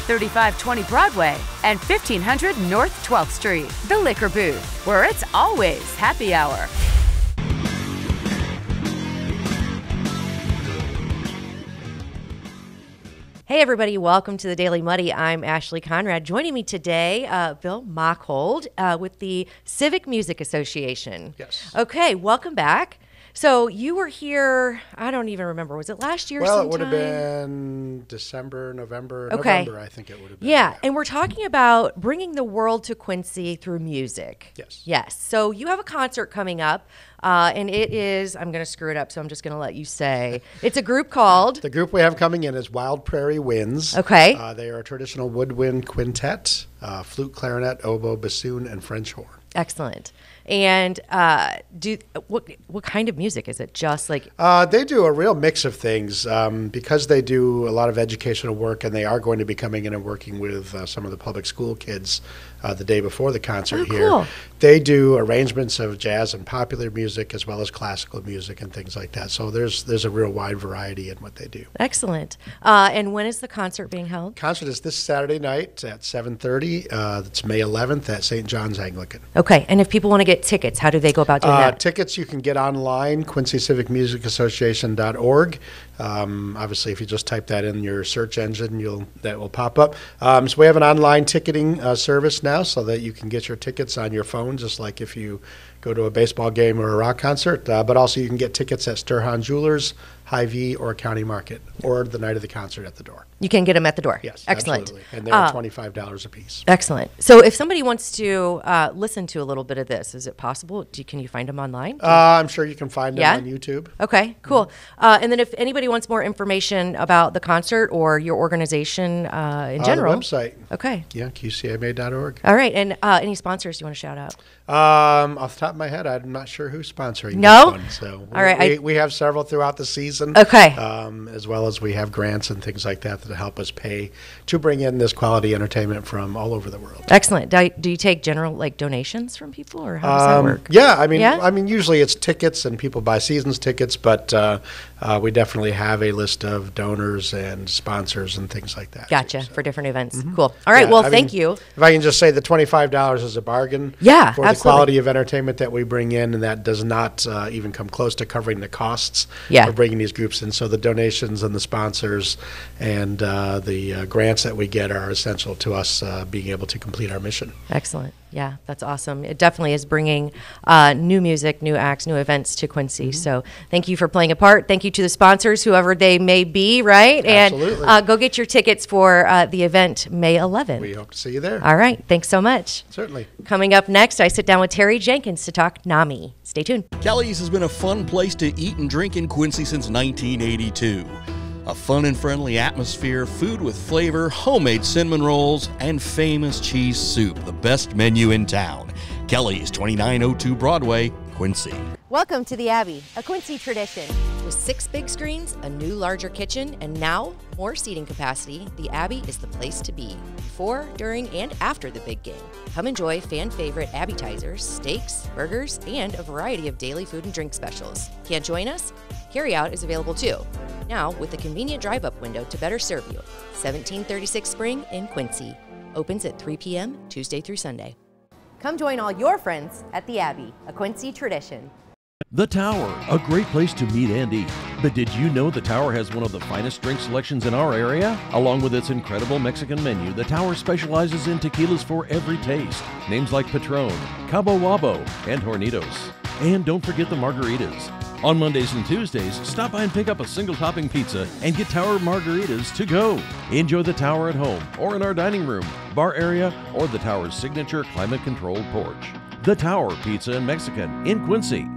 3520 Broadway and 1500 North 12th Street. The Liquor Booth, where it's always happy hour. Hey everybody, welcome to the Daily Muddy. I'm Ashley Conrad. Joining me today, Bill Mockhold with the Civic Music Association. Yes. Okay, welcome back. So you were here, I don't even remember, was it last year sometime? Well, it would have been December, November, I think it would have been. Yeah, and we're talking about bringing the world to Quincy through music. Yes. Yes, so you have a concert coming up, and it is, I'm going to screw it up, so I'm just going to let you say. It's a group called? The group we have coming in is Wild Prairie Winds. Okay. They are a traditional woodwind quintet, flute, clarinet, oboe, bassoon, and French horn. Excellent. And what kind of music is it? Just like they do a real mix of things because they do a lot of educational work, and they are going to be coming in and working with some of the public school kids the day before the concert here. Cool. They do arrangements of jazz and popular music as well as classical music and things like that. So there's a real wide variety in what they do. Excellent. And when is the concert being held? Concert is this Saturday night at 7:30. It's May 11th at St. John's Anglican. Okay. And if people want to get tickets, how do they go about doing that? Tickets you can get online, Quincy Civic Music Association.org. Obviously, if you just type that in your search engine, that will pop up. So we have an online ticketing service now, so that you can get your tickets on your phone, just like if you go to a baseball game or a rock concert. But also you can get tickets at Sturhan Jewelers, Hy-Vee, or County Market, or the night of the concert at the door. You can get them at the door. Yes, excellent. Absolutely. And they're $25 a piece. Excellent. So if somebody wants to listen to a little bit of this, is it possible? Can you find them online? I'm sure you can find them on YouTube. Okay, cool. And then if anybody wants more information about the concert or your organization in general. The website. Okay. Yeah, QCMA.org. All right. And any sponsors you want to shout out? Off the top of my head, I'm not sure who's sponsoring No? this one. So all right. We have several throughout the season. Okay. As well as we have grants and things like that help us pay to bring in this quality entertainment from all over the world. Excellent. Do you take general donations from people, or how does that work? Yeah, I mean, usually it's tickets and people buy seasons tickets, but we definitely have a list of donors and sponsors and things like that. Gotcha. So. For different events. Mm-hmm. Cool. All right. Well, thank you. If I can just say, the $25 is a bargain. Yeah, for absolutely. The quality of entertainment that we bring in, and that does not even come close to covering the costs of bringing these groups in. So the donations and the sponsors and the grants that we get are essential to us being able to complete our mission. Excellent. Yeah, that's awesome. It definitely is bringing new music, new acts, new events to Quincy. Mm-hmm. So thank you for playing a part. Thank you to the sponsors, whoever they may be, right? Absolutely. And go get your tickets for the event May 11th. We hope to see you there. All right. Thanks so much. Certainly. Coming up next, I sit down with Terry Jenkins to talk NAMI. Stay tuned. Kelly's has been a fun place to eat and drink in Quincy since 1982. A fun and friendly atmosphere, food with flavor, homemade cinnamon rolls, and famous cheese soup, the best menu in town. Kelly's, 2902 Broadway, Quincy. Welcome to the Abbey, a Quincy tradition. With 6 big screens, a new larger kitchen, and now more seating capacity, the Abbey is the place to be, before, during, and after the big game. Come enjoy fan favorite appetizers, steaks, burgers, and a variety of daily food and drink specials. Can't join us? Carryout is available too. Now with a convenient drive-up window to better serve you. 1736 Spring in Quincy. Opens at 3 p.m. Tuesday through Sunday. Come join all your friends at the Abbey, a Quincy tradition. The Tower, a great place to meet and eat. But did you know the Tower has one of the finest drink selections in our area? Along with its incredible Mexican menu, the Tower specializes in tequilas for every taste. Names like Patron, Cabo Wabo, and Hornitos. And don't forget the margaritas. On Mondays and Tuesdays, stop by and pick up a single topping pizza and get Tower margaritas to go. Enjoy the Tower at home or in our dining room, bar area, or the Tower's signature climate-controlled porch. The Tower Pizza and Mexican in Quincy.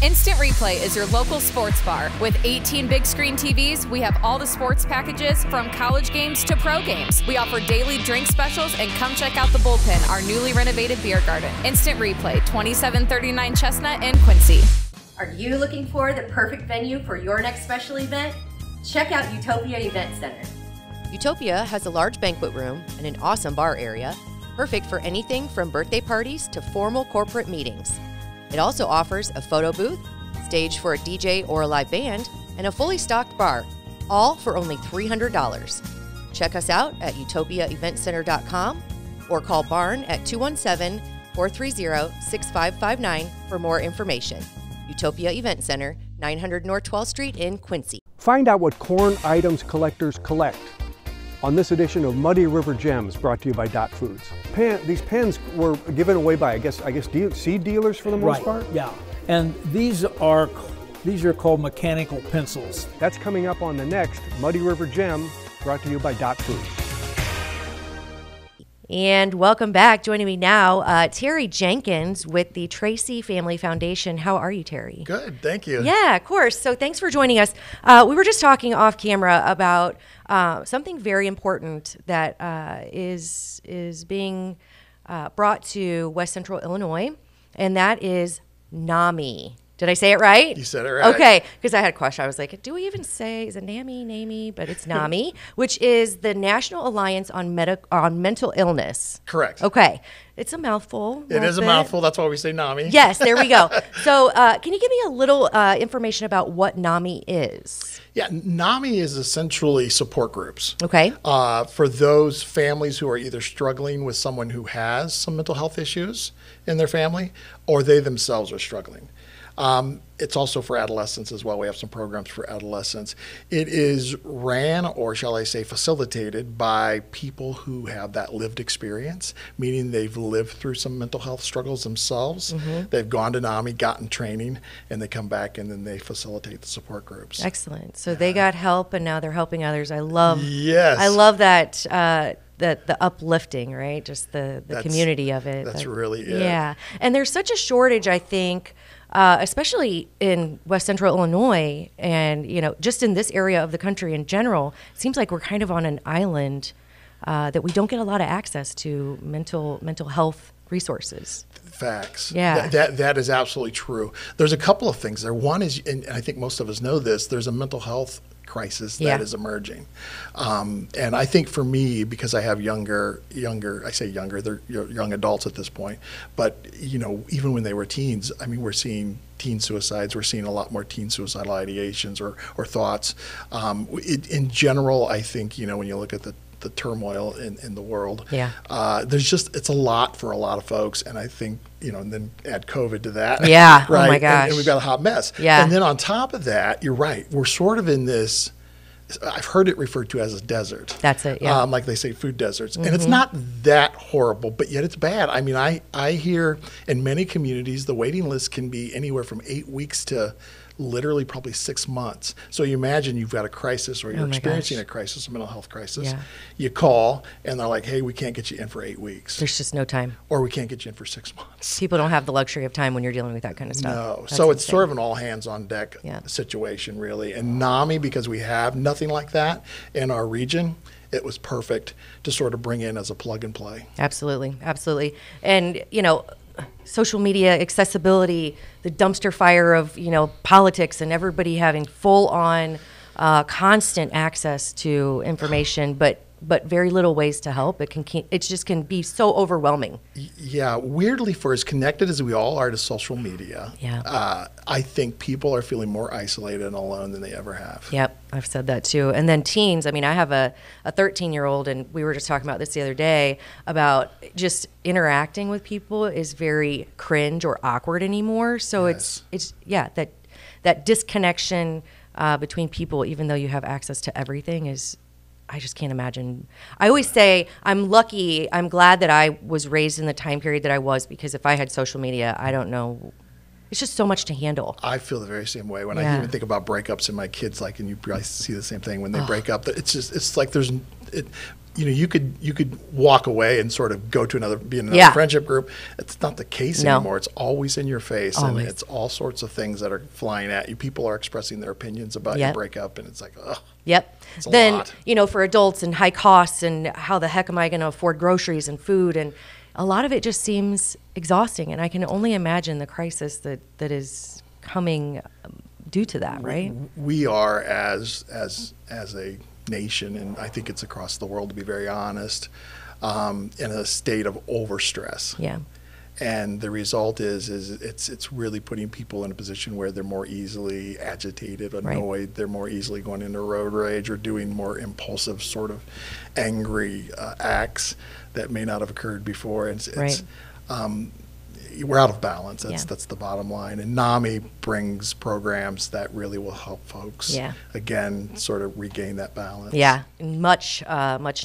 Instant Replay is your local sports bar. With 18 big screen TVs, we have all the sports packages from college games to pro games. We offer daily drink specials, and come check out the Bullpen, our newly renovated beer garden. Instant Replay, 2739 Chestnut in Quincy. Are you looking for the perfect venue for your next special event? Check out Utopia Event Center. Utopia has a large banquet room and an awesome bar area, perfect for anything from birthday parties to formal corporate meetings. It also offers a photo booth, stage for a DJ or a live band, and a fully stocked bar, all for only $300. Check us out at utopiaeventcenter.com or call Barn at 217-430-6559 for more information. Utopia Event Center, 900 North 12th Street in Quincy. Find out what corn items collectors collect on this edition of Muddy River Gems, brought to you by Dot Foods. These pens were given away by, I guess seed dealers for the most part? Yeah, and these are called mechanical pencils. That's coming up on the next Muddy River Gem, brought to you by Dot Foods. And welcome back. Joining me now, Terry Jenkins with the Tracy Family Foundation. How are you, Terry? Good, thank you. Yeah, of course. So thanks for joining us. We were just talking off camera about something very important that is being brought to West Central Illinois, and that is NAMI. Did I say it right? You said it right. Okay, because I had a question. I was like, do we even say, is it NAMI? But it's NAMI, which is the National Alliance on Mental Illness. Correct. Okay. It's a mouthful. It is a mouthful. That's why we say NAMI. Yes, there we go. So can you give me a little information about what NAMI is? Yeah, NAMI is essentially support groups. Okay. For those families who are either struggling with someone who has some mental health issues in their family, or they themselves are struggling. It's also for adolescents as well. We have some programs for adolescents. It is ran, or shall I say facilitated, by people who have that lived experience, meaning they've lived through some mental health struggles themselves. Mm-hmm. They've gone to NAMI, gotten training, and they come back and then they facilitate the support groups. Excellent. So they got help and now they're helping others. I love that. The uplifting, right? Just the community of it. That's really it. Yeah. And there's such a shortage, I think, especially in West Central Illinois and, just in this area of the country in general. It seems like we're kind of on an island that we don't get a lot of access to mental health resources. Facts. Yeah. That is absolutely true. There's a couple of things there. One is, and I think most of us know this, there's a mental health crisis that is emerging. And I think for me, because I have I say younger, they're young adults at this point, but even when they were teens, I mean, we're seeing teen suicides, we're seeing a lot more teen suicidal ideations or thoughts. In general, I think, when you look at the turmoil in the world, it's a lot for a lot of folks, and I think, and then add COVID to that. Yeah. Right? Oh my gosh. And we've got a hot mess. Yeah. And then on top of that, you're right, we're sort of in this, I've heard it referred to as a desert. That's it, yeah. Like they say, food deserts. Mm-hmm. And it's not that horrible, but yet it's bad. I mean, I hear in many communities, the waiting list can be anywhere from 8 weeks to literally probably 6 months. So you imagine you've got a crisis, or you're experiencing a crisis, a mental health crisis. Yeah. You call and they're like, hey, we can't get you in for 8 weeks. There's just no time. Or we can't get you in for 6 months. People don't have the luxury of time when you're dealing with that kind of stuff. No. So it's sort of an all hands on deck situation, really. And NAMI, because we have nothing like that in our region, it was perfect to sort of bring in as a plug and play. Absolutely. Absolutely. And, social media accessibility, the dumpster fire of, politics, and everybody having full on constant access to information, but very little ways to help. It just can be so overwhelming. Yeah, weirdly, for as connected as we all are to social media, I think people are feeling more isolated and alone than they ever have. Yep, I've said that too. And then teens, I mean, I have a 13-year-old, and we were just talking about this the other day, about just interacting with people is very cringe or awkward anymore. So it's that disconnection between people, even though you have access to everything, is, I just can't imagine. I always say I'm lucky, I'm glad that I was raised in the time period that I was, because if I had social media, I don't know. It's just so much to handle. I feel the very same way when I even think about breakups and my kids, and you probably see the same thing when they break up. It's like you could walk away and sort of go to be in another friendship group. It's not the case anymore. It's always in your face, and it's all sorts of things that are flying at you. People are expressing their opinions about your breakup, and it's like, ugh. Yep. It's a then, lot. For adults and high costs, and how the heck am I going to afford groceries and food? And a lot of it just seems exhausting. And I can only imagine the crisis that is coming due to that, right? We are, as a nation, and I think it's across the world, to be very honest, in a state of overstress. Yeah. And the result is it's really putting people in a position where they're more easily agitated, annoyed. They're more easily going into road rage or doing more impulsive sort of angry acts that may not have occurred before. And we're out of balance. That's the bottom line. And NAMI brings programs that really will help folks, again, sort of regain that balance. Yeah, much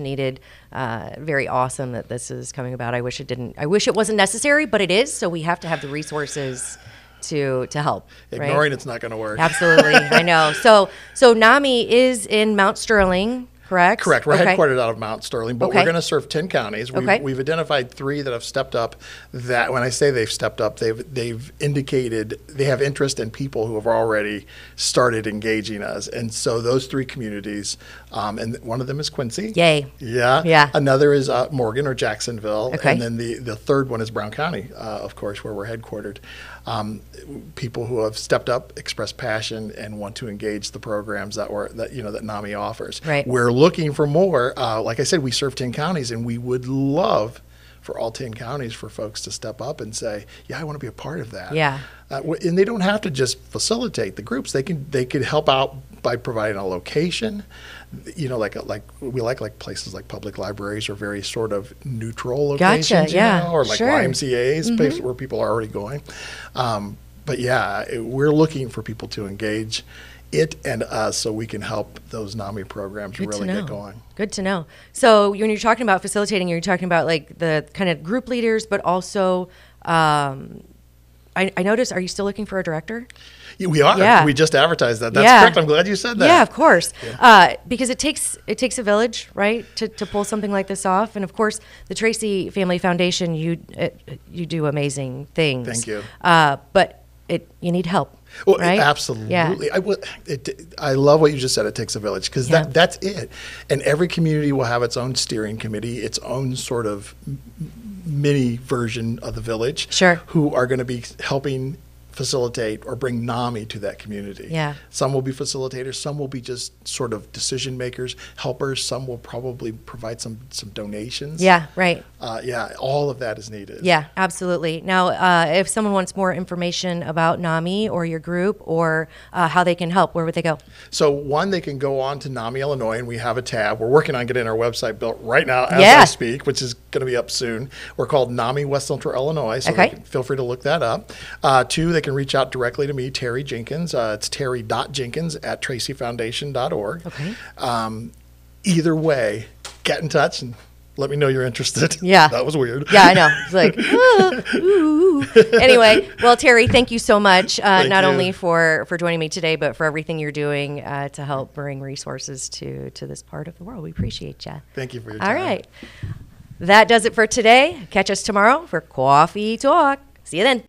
needed. Very awesome that this is coming about. I wish it wasn't necessary, but it is. So we have to have the resources to help. Ignoring it's not going to work. Absolutely, I know. So NAMI is in Mount Sterling. Correct? Correct. We're headquartered out of Mount Sterling, but we're going to serve 10 counties. We've identified 3 that have stepped up. That when I say they've stepped up, they've indicated they have interest in people who have already started engaging us. And so those 3 communities, and one of them is Quincy. Yay. Yeah. Another is Morgan or Jacksonville. Okay. And then the third one is Brown County, of course, where we're headquartered. People who have stepped up, expressed passion, and want to engage the programs that NAMI offers. Right. We're looking for more. Like I said, we serve 10 counties, and we would love for all 10 counties for folks to step up and say, "Yeah, I want to be a part of that." Yeah. And they don't have to just facilitate the groups. They could help out by providing a location. Like we like places like public libraries or very sort of neutral locations, or like YMCA's, places where people are already going. But we're looking for people to engage it and us so we can help those NAMI programs really get going. Good to know. So when you're talking about facilitating, you're talking about like the kind of group leaders, but also I noticed, are you still looking for a director? Yeah, we are. Yeah. We just advertised that. That's correct. I'm glad you said that. Yeah, of course. Yeah. Because it takes a village, right, to pull something like this off. And of course, the Tracy Family Foundation, you do amazing things. Thank you. But you need help. Well, right? Absolutely. Yeah. I love what you just said. It takes a village because that's it. And every community will have its own steering committee, its own sort of mini version of the village. Sure. Who are going to be helping facilitate or bring NAMI to that community. Yeah. Some will be facilitators, some will be just sort of decision makers, helpers, some will probably provide some donations. Yeah, right. All of that is needed. Yeah, absolutely. Now, if someone wants more information about NAMI or your group or how they can help, where would they go? So one, they can go on to NAMI Illinois, and we have a tab. We're working on getting our website built right now as I speak, which is going to be up soon. We're called NAMI West Central Illinois, so feel free to look that up. 2, they can reach out directly to me, Terry Jenkins. It's terry.jenkins@tracyfoundation.org. Okay. Either way, get in touch and let me know you're interested. Yeah. That was weird. Yeah, I know. It's like, ooh. Anyway, well, Terry, thank you so much, not only for joining me today, but for everything you're doing to help bring resources to this part of the world. We appreciate you. Thank you for your time. All right. That does it for today. Catch us tomorrow for Coffee Talk. See you then.